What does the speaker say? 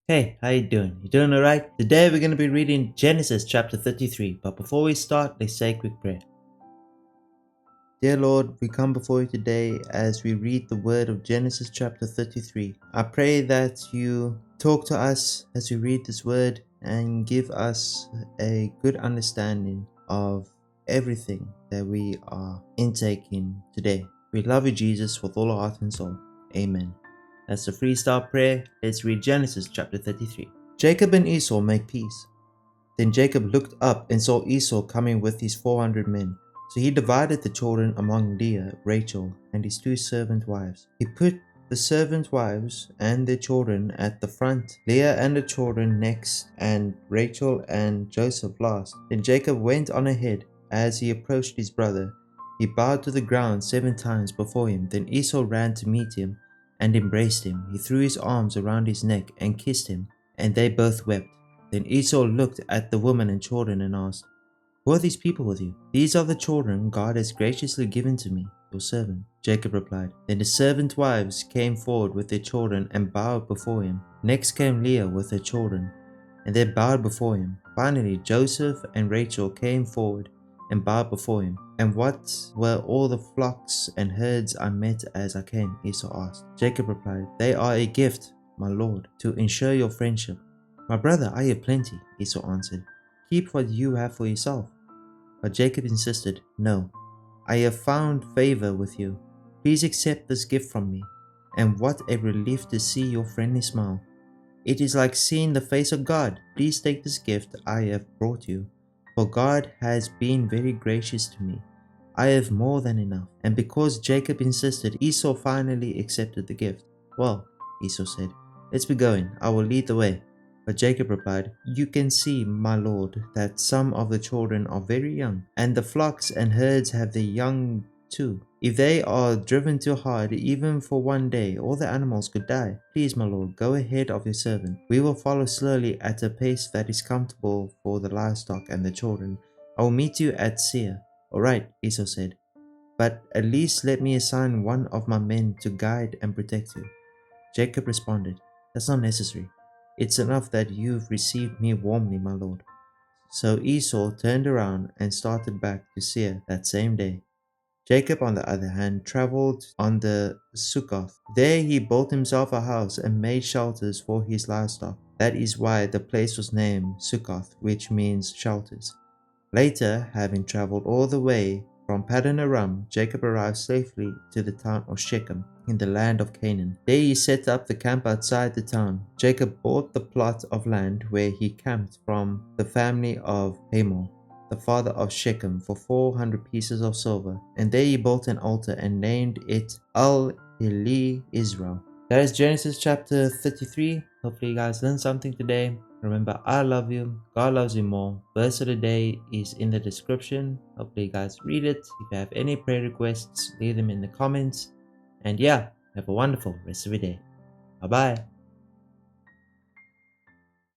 Hey, how you doing? You doing alright? Today we're going to be reading Genesis chapter 33, but before we start, let's say a quick prayer. Dear Lord, we come before you today as we read the word of Genesis chapter 33. I pray that you talk to us as we read this word and give us a good understanding of everything that we are intaking today. We love you, Jesus, with all our heart and soul. Amen. That's the freestyle prayer. Let's read Genesis chapter 33. Jacob and Esau make peace. Then Jacob looked up and saw Esau coming with his 400 men. So he divided the children among Leah, Rachel, and his 2 servant wives. He put the servant wives and their children at the front, Leah and the children next, and Rachel and Joseph last. Then Jacob went on ahead. As he approached his brother, he bowed to the ground 7 times before him. Then Esau ran to meet him and embraced him. He threw his arms around his neck and kissed him, and they both wept. Then Esau looked at the women and children and asked, "Who are these people with you?" "These are the children God has graciously given to me, your servant," Jacob replied. Then the servant wives came forward with their children and bowed before him. Next came Leah with her children, and they bowed before him. Finally, Joseph and Rachel came forward and bowed before him. "And what were all the flocks and herds I met as I came?" Esau asked. Jacob replied, "They are a gift, my lord, to ensure your friendship." "My brother, I have plenty," Esau answered. "Keep what you have for yourself." But Jacob insisted, "No, I have found favor with you. Please accept this gift from me, and what a relief to see your friendly smile. It is like seeing the face of God. Please take this gift I have brought you, for God has been very gracious to me. I have more than enough." And because Jacob insisted, Esau finally accepted the gift. "Well," Esau said, "let's be going. I will lead the way." But Jacob replied, "You can see, my lord, that some of the children are very young, and the flocks and herds have their young too. If they are driven too hard, even for one day, all the animals could die. Please, my lord, go ahead of your servant. We will follow slowly at a pace that is comfortable for the livestock and the children. I will meet you at Seir." "All right," Esau said, "but at least let me assign one of my men to guide and protect you." Jacob responded, "That's not necessary. It's enough that you've received me warmly, my lord." So Esau turned around and started back to Seir that same day. Jacob, on the other hand, traveled on the Sukkoth. There he built himself a house and made shelters for his livestock. That is why the place was named Sukkoth, which means shelters. Later, having traveled all the way from Paddan Aram, Jacob arrived safely to the town of Shechem in the land of Canaan. There he set up the camp outside the town. Jacob bought the plot of land where he camped from the family of Hamor, the father of Shechem, for 400 pieces of silver. And there he built an altar and named it Al Eli Israel. That is Genesis chapter 33. Hopefully you guys learned something today. Remember, I love you. God loves you more. Verse of the day is in the description. Hopefully you guys read it. If you have any prayer requests, leave them in the comments. And yeah, have a wonderful rest of your day. Bye bye.